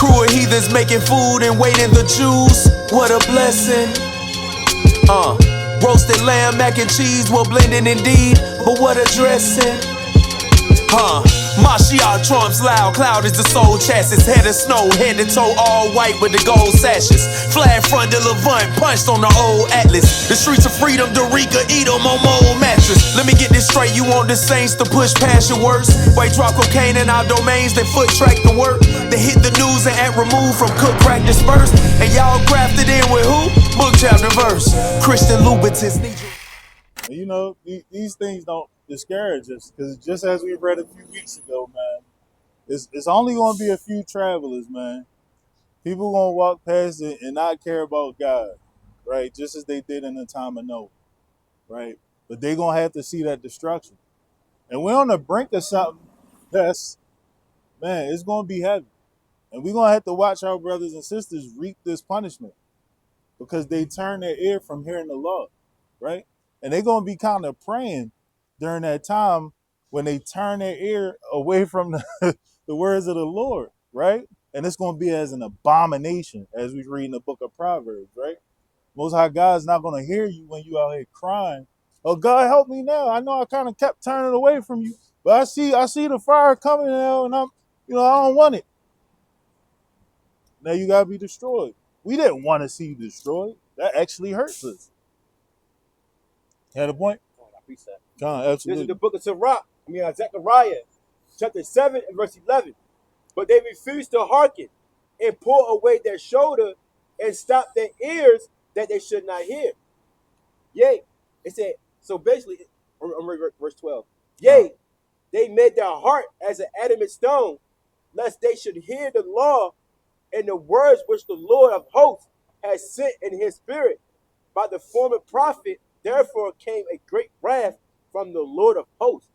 Crew of heathens making food and waiting the Jews. What a blessing. Roasted lamb, mac and cheese, well blended indeed. But what a dressing. Mashiach trumps loud, cloud is the soul chassis. Head of snow, head to toe, all white with the gold sashes. Flag front de Levant, punched on the old atlas. The streets of freedom, Dorica, Edom on my old mattress. Let me get this straight, you want the saints to push past your worst. White drop cocaine in our domains, they foot track the work. They hit the news and act removed from cook, crack, dispersed. And y'all grafted in with who? Book, chapter, verse. Christian Louboutins need you. You know, these things don't discourage us, because just as we read a few weeks ago, man, it's only going to be a few travelers, man. People going to walk past it and not care about God, right? Just as they did in the time of Noah, right? But they going to have to see that destruction. And we're on the brink of something that's, man, it's going to be heavy. And we're going to have to watch our brothers and sisters reap this punishment because they turn their ear from hearing the law, right? And they're going to be kind of praying during that time when they turn their ear away from the words of the Lord, right? And it's going to be as an abomination, as we read in the book of Proverbs, right? Most High God's not going to hear you when you out here crying. Oh, God, help me now. I know I kind of kept turning away from you, but I see the fire coming now, and I don't want it. Now you got to be destroyed. We didn't want to see you destroyed. That actually hurts us. Had a point? John, absolutely. This is the book of Zechariah, chapter 7 and verse 11. But they refused to hearken and pull away their shoulder and stop their ears that they should not hear. Yea, it said, so basically, I'm reading verse 12. Yea, they made their heart as an adamant stone, lest they should hear the law and the words which the Lord of hosts has sent in his spirit by the former prophet. Therefore came a great wrath from the Lord of hosts.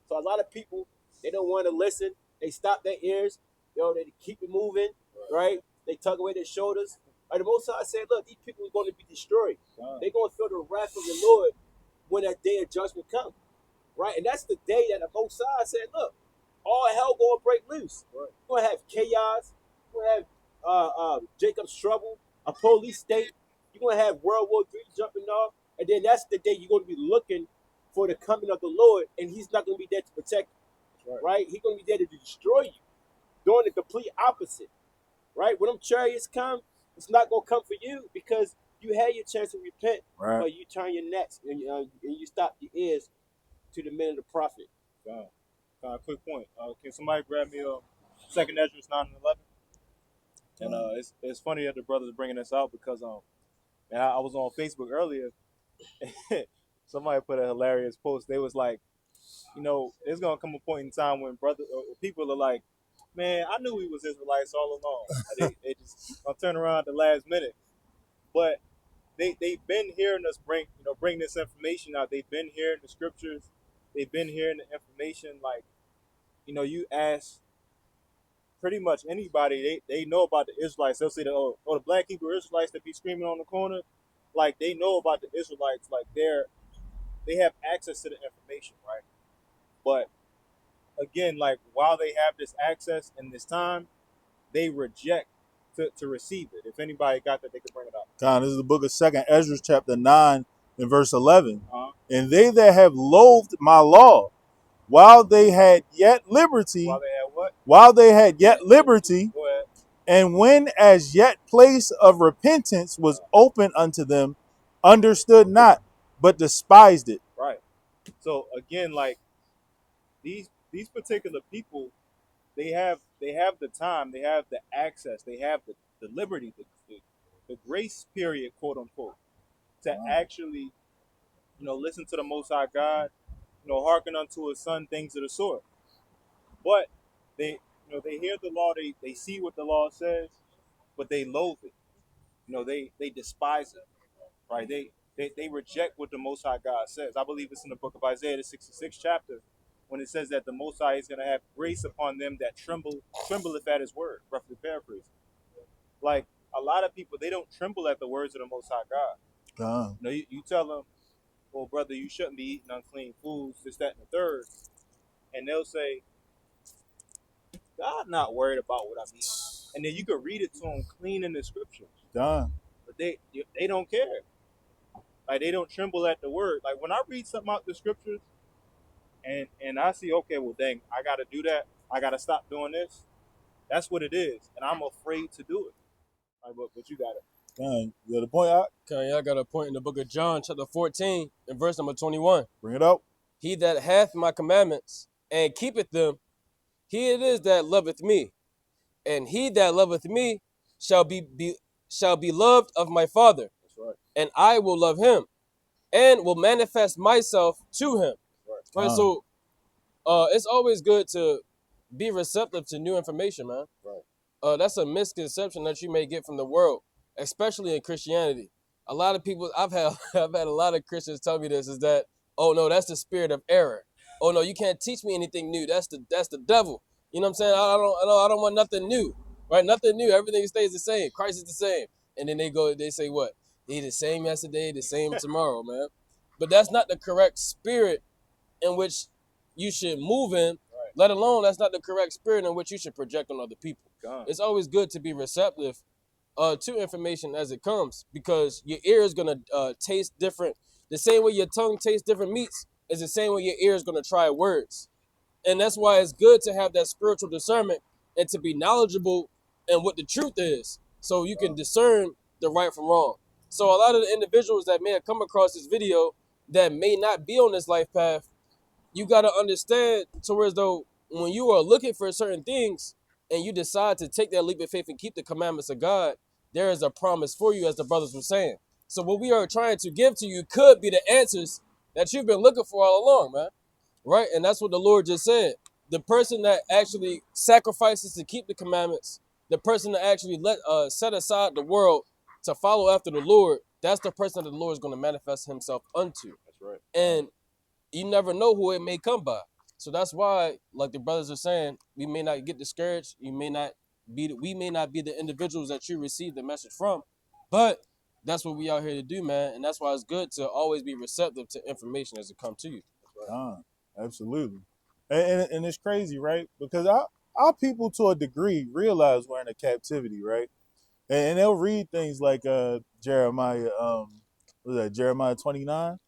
So a lot of people, they don't want to listen. They stop their ears. They keep it moving, right? They tug away their shoulders. The Most High said, look, these people are going to be destroyed. They're going to feel the wrath of the Lord when that day of judgment comes, right? And that's the day that the Most High said, look, all hell going to break loose. Right. You're going to have chaos. You're going to have Jacob's trouble, a police state. You're going to have World War III jumping off. And then that's the day you're going to be looking for the coming of the Lord, and he's not going to be there to protect you, right? He's going to be there to destroy you, doing the complete opposite, right? When them chariots come, it's not going to come for you because you had your chance to repent, right? But you turn your necks and you stop your ears to the men of the prophet. Quick point. Can somebody grab me 2 Ezra 9 and 11? And it's funny that the brothers are bringing this out because and I was on Facebook earlier. Somebody put a hilarious post. They was like, there's gonna come a point in time when people are like, man, I knew we was Israelites all along. they just gonna turn around at the last minute. But they've been hearing us bring this information out. They've been hearing the scriptures. They've been hearing the information. Like, you ask pretty much anybody, they know about the Israelites. They'll say the black Hebrew Israelites that be screaming on the corner. Like, they know about the Israelites. Like, they have access to the information, right? But again, like, while they have this access and this time, they reject to receive it. If anybody got that, they could bring it up. This is the book of 2 Ezra chapter 9 and verse 11. And they that have loathed my law, while they had yet liberty. While they had what? While they had yet liberty. Go ahead. And when as yet place of repentance was open unto them, understood not, but despised it. Right. So again, like, these particular people, they have the time, they have the access, they have the liberty, the grace period, quote unquote, to actually, listen to the Most High God, hearken unto his son, things of the sort. But they hear the law, they see what the law says, but they loathe it. They despise it, right? They reject what the Most High God says. I believe it's in the book of Isaiah, the 66th chapter, when it says that the Most High is going to have grace upon them that trembleth at his word, roughly paraphrasing. Like, a lot of people, they don't tremble at the words of the Most High God. You tell them, well, brother, you shouldn't be eating unclean foods, this, that, and the third. And they'll say, God not worried about what I'm eating. and then you could read it to them clean in the scriptures. Done. But they don't care. Like they don't tremble at the word. Like when I read something out the scriptures, and I see, okay, well, dang, I got to do that. I got to stop doing this. That's what it is, and I'm afraid to do it. Like, but you got it. Done. You got a point out? Okay, I got a point in the book of John, chapter 14, and verse number 21. Bring it up. He that hath my commandments and keepeth them, he it is that loveth me. And he that loveth me shall be loved of my Father. That's right. And I will love him and will manifest myself to him. Right. Right. So it's always good to be receptive to new information, man. Right. That's a misconception that you may get from the world, especially in Christianity. A lot of people, I've had a lot of Christians tell me this, is that, oh no, that's the spirit of error. Oh no, you can't teach me anything new. That's the devil. You know what I'm saying? I don't want nothing new, right? Nothing new. Everything stays the same. Christ is the same. And then they say what? He the same yesterday, the same tomorrow, man. But that's not the correct spirit in which you should move in. Right. Let alone that's not the correct spirit in which you should project on other people. God. It's always good to be receptive to information as it comes, because your ear is gonna taste different. The same way your tongue tastes different meats is the same way your ear is gonna try words. And that's why it's good to have that spiritual discernment and to be knowledgeable in what the truth is, so you can discern the right from wrong. So a lot of the individuals that may have come across this video that may not be on this life path, you got to understand to where as though when you are looking for certain things and you decide to take that leap of faith and keep the commandments of God, there is a promise for you, as the brothers were saying. So what we are trying to give to you could be the answers that you've been looking for all along, man. Right? And that's what the Lord just said. The person that actually sacrifices to keep the commandments, the person that actually set aside the world to follow after the Lord, that's the person that the Lord is going to manifest himself unto. That's right. And you never know who it may come by. So that's why, like the brothers are saying, we may not get discouraged. We may not be the individuals that you receive the message from, but that's what we out here to do, man. And that's why it's good to always be receptive to information as it comes to you. Absolutely. And it's crazy, right? Because our people, to a degree, realize we're in a captivity, right? And they'll read things like Jeremiah, Jeremiah 29?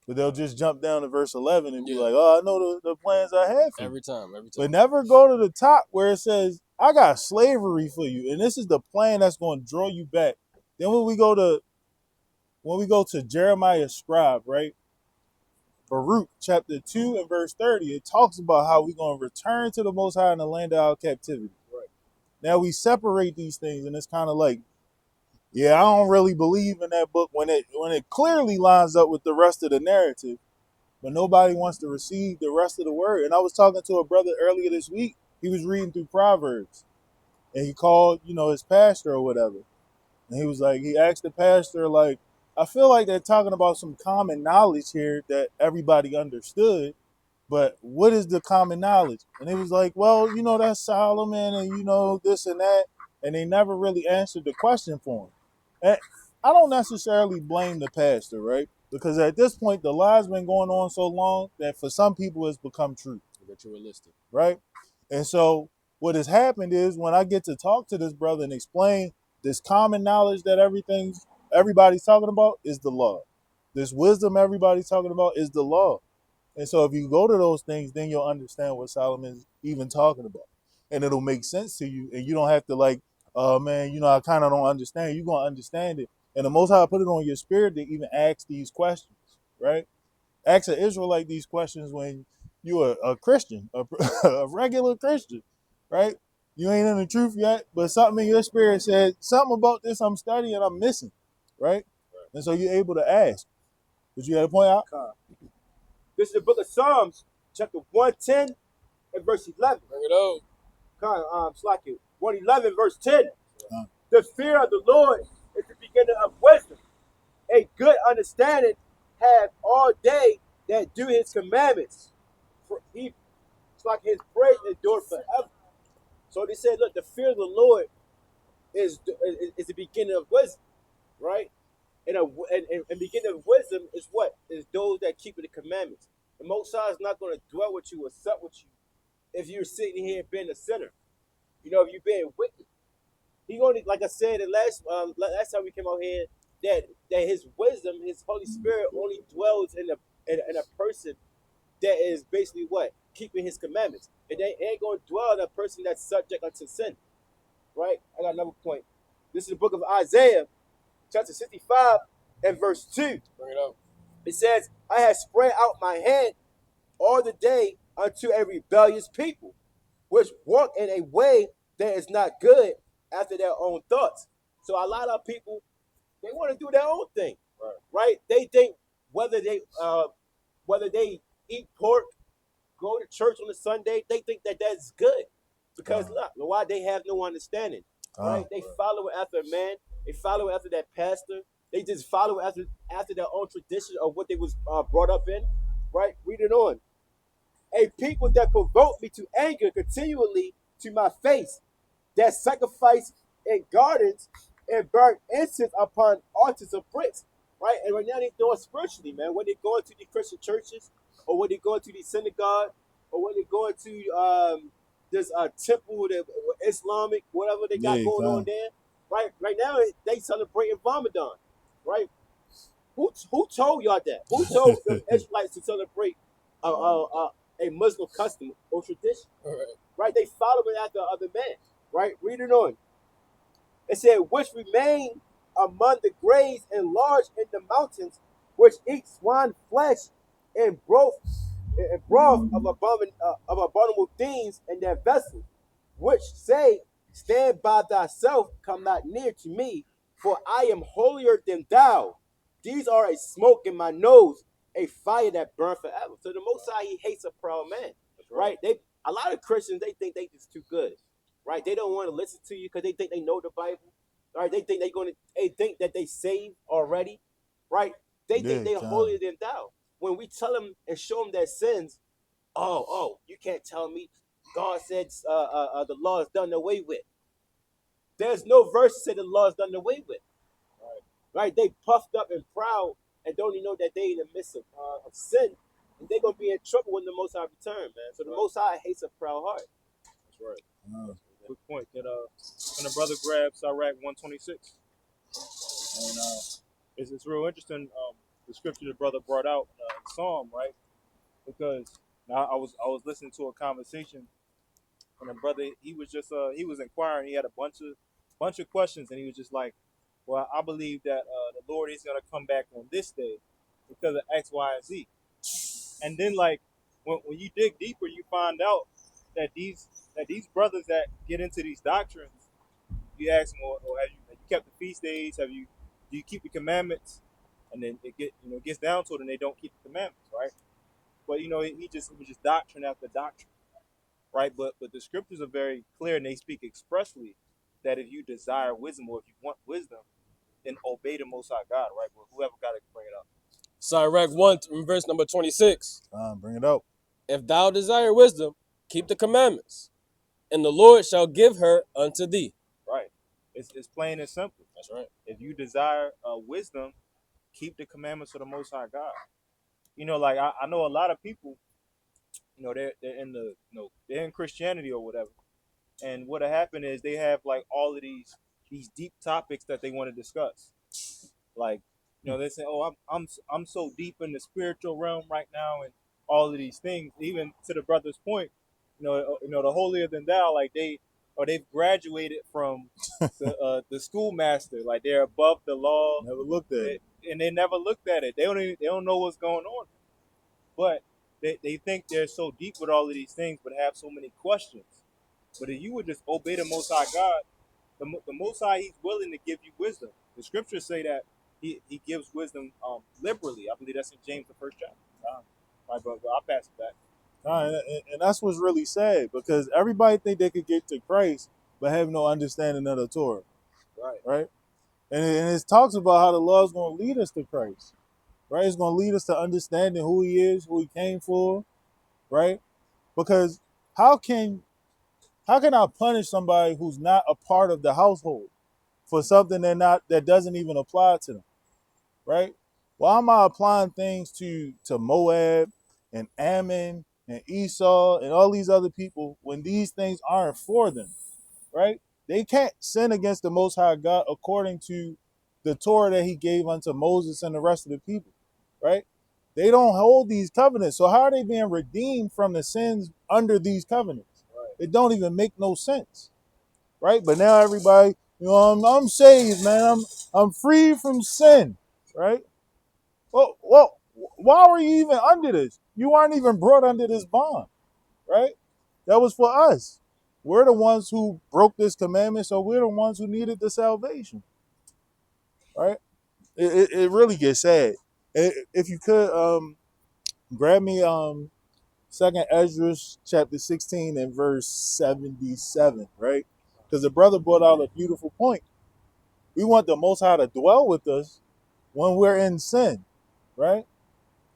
But they'll just jump down to verse 11 and be like, oh, I know the plans I have for you. Every time. But never go to the top where it says, I got slavery for you. And this is the plan that's going to draw you back. Then when we go to Jeremiah's scribe, right? Baruch chapter 2 and verse 30, it talks about how we're going to return to the Most High in the land of our captivity. Right. Now we separate these things, and it's kind of like, yeah, I don't really believe in that book when it clearly lines up with the rest of the narrative, but nobody wants to receive the rest of the word. And I was talking to a brother earlier this week. He was reading through Proverbs, and he called, his pastor or whatever. And he was like, he asked the pastor, like, I feel like they're talking about some common knowledge here that everybody understood, but what is the common knowledge? And it was like, well, that's Solomon and, this and that. And they never really answered the question for him. And I don't necessarily blame the pastor, right? Because at this point, the lie's been going on so long that for some people it's become true. Ritualistic. Right? And so what has happened is when I get to talk to this brother and explain this common knowledge that everybody's talking about is the law. This wisdom everybody's talking about is the law. And so if you go to those things, then you'll understand what Solomon's even talking about. And it'll make sense to you. And you don't have to like, oh man, I kind of don't understand. You're going to understand it. And the Most High put it on your spirit to even ask these questions, right? Ask an Israelite these questions when you're a Christian, a regular Christian, right? You ain't in the truth yet, but something in your spirit said, something about this I'm studying and I'm missing, right? And so you're able to ask. But you had to point out? This is the book of Psalms, chapter 110 and verse 11. Bring it out. Slack 111, verse 10. The fear of the Lord is the beginning of wisdom. A good understanding have all day that do his commandments. It's like his praise endure forever. So they said, look, the fear of the Lord is the beginning of wisdom, right? And beginning of wisdom is what? Is those that keep the commandments. The Most High is not going to dwell with you or sup with you if you're sitting here being a sinner. If you're being wicked. he only, like I said the last time we came out here, that his wisdom, his Holy Spirit only dwells in a person that is basically what? Keeping his commandments. And they ain't gonna dwell in a person that's subject unto sin. Right? I got another point. This is the book of Isaiah, chapter 65 and verse 2. Bring it up. It says, I have spread out my hand all the day unto a rebellious people, which walk in a way that is not good after their own thoughts. So a lot of people, they want to do their own thing, right? They think whether they eat pork, go to church on a Sunday, they think that that's good because look, why? They have no understanding, right? They follow after a man, they follow after that pastor, they just follow after their own tradition of what they was brought up in, right? Read it on. A people that provoke me to anger continually to my face, that sacrifice in gardens and burn incense upon altars of bricks, right? And right now they do it spiritually, man. When they go into the Christian churches, or when they go into the synagogue, or when they go into this temple, the Islamic, whatever they got going on there, right? Right now they celebrating Ramadan, right? Who told y'all that? Who told the Israelites to celebrate a Muslim custom or tradition? Right? They following after other men. Right? Read it on. It said, which remain among the graves and large in the mountains, which eat swine flesh and broth of abominable things in their vessels, which say, stand by thyself, come not near to me, for I am holier than thou. These are a smoke in my nose, a fire that burns forever. So the Most High, he hates a proud man, right? A lot of Christians, they think they just too good, right? They don't want to listen to you because they think they know the Bible, right? They think they think that they saved already, right? They think they're holier than thou. When we tell them and show them their sins, you can't tell me God said the law is done away with. There's no verse to say the law is done away with. Right? They puffed up and proud and don't even know that they in the midst of sin, and they're gonna be in trouble when the Most High return, man. So the Most High hates a proud heart. That's right. Good point. Can the brother grab Sirach 126? And it's real interesting. The scripture the brother brought out in Psalm, right? Because now I was listening to a conversation, and the brother, he was just he was inquiring. He had a bunch of questions, and he was just like, well, I believe that the Lord is going to come back on this day because of X, Y, and Z. And then, like, when you dig deeper, you find out that these brothers that get into these doctrines, you ask them, or have you kept the feast days? Do you keep the commandments? And then it gets down to it, and they don't keep the commandments, right? But he was just doctrine after doctrine, right? But the scriptures are very clear, and they speak expressly that if you desire wisdom, or if you want wisdom, then obey the Most High God, right? But whoever got it, bring it up. Sirach 1, verse number 26. Bring it up. If thou desire wisdom, keep the commandments, and the Lord shall give her unto thee. Right. It's plain and simple. That's right. If you desire wisdom, keep the commandments of the Most High God. Like I know a lot of people, they're in they're in Christianity or whatever, and what happened is they have like all of these deep topics that they want to discuss. Like, they say, oh, I'm so deep in the spiritual realm right now, and all of these things. Even to the brother's point, the holier than thou, like they've graduated from the schoolmaster, like they're above the law. Never looked at it, and they never looked at it. They don't know what's going on, but they think they're so deep with all of these things, but have so many questions. But if you would just obey the Most High God, the Most High, he's willing to give you wisdom. The scriptures say that he gives wisdom liberally. I believe that's in James, the first chapter. Right, brother, I'll pass it back. and that's what's really sad, because everybody think they could get to Christ but have no understanding of the Torah. Right? And it talks about how the law is going to lead us to Christ. Right? It's going to lead us to understanding who he is, who he came for. Right? Because how can I punish somebody who's not a part of the household for something that doesn't even apply to them, right? Why am I applying things to Moab and Ammon and Esau and all these other people when these things aren't for them, right? They can't sin against the Most High God according to the Torah that he gave unto Moses and the rest of the people, right? They don't hold these covenants. So how are they being redeemed from the sins under these covenants? Right. It don't even make no sense, right? But now everybody, I'm saved, man. I'm free from sin, right? Well, why were you even under this? You aren't even brought under this bond, right? That was for us. We're the ones who broke this commandment, so we're the ones who needed the salvation, right? It really gets sad. If you could grab me 2nd Ezra chapter 16 and verse 77, right? Because the brother brought out a beautiful point. We want the Most High to dwell with us when we're in sin, right?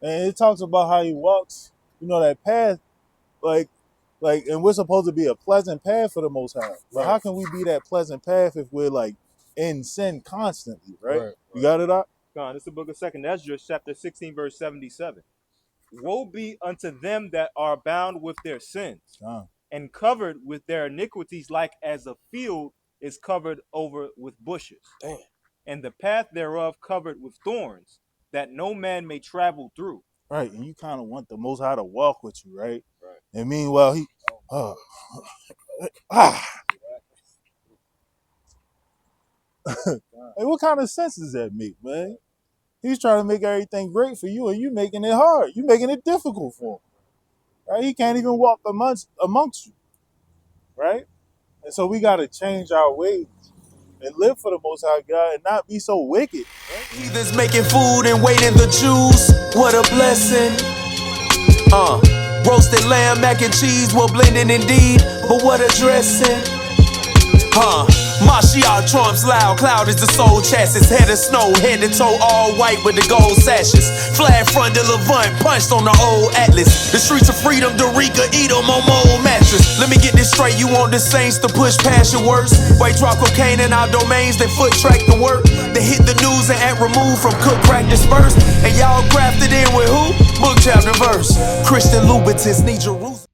And it talks about how he walks, that path, and we're supposed to be a pleasant path for the Most High. But how can we be that pleasant path if we're like in sin constantly, right? You got it, Doc? God, this is the book of 2nd Ezra, chapter 16, verse 77. Woe be unto them that are bound with their sins, and covered with their iniquities, like as a field is covered over with bushes. Damn. And the path thereof covered with thorns, that no man may travel through. Right, and you kind of want the Most High to walk with you, right? Right. And meanwhile, he, Hey, what kind of sense does that make, man? He's trying to make everything great for you, and you making it hard. You making it difficult for him, right? He can't even walk amongst you, right? And so we got to change our ways and live for the Most High God and not be so wicked. Right? Heathens making food and waiting the Jews. What a blessing. Roasted lamb, mac and cheese, well blending indeed. But what a dressing. Mashiach trumps loud, cloud is the soul chassis. Head of snow, head to toe, all white with the gold sashes. Flag front de Levant, punched on the old atlas. The streets of freedom, Dorica, Edom on mold mattress. Let me get this straight, you want the saints to push past your worst. White drop cocaine in our domains, they foot track the work. They hit the news and act removed from cook crack dispersed. And y'all grafted in with who? Book chapter verse. Christian Louboutins need Jerusalem.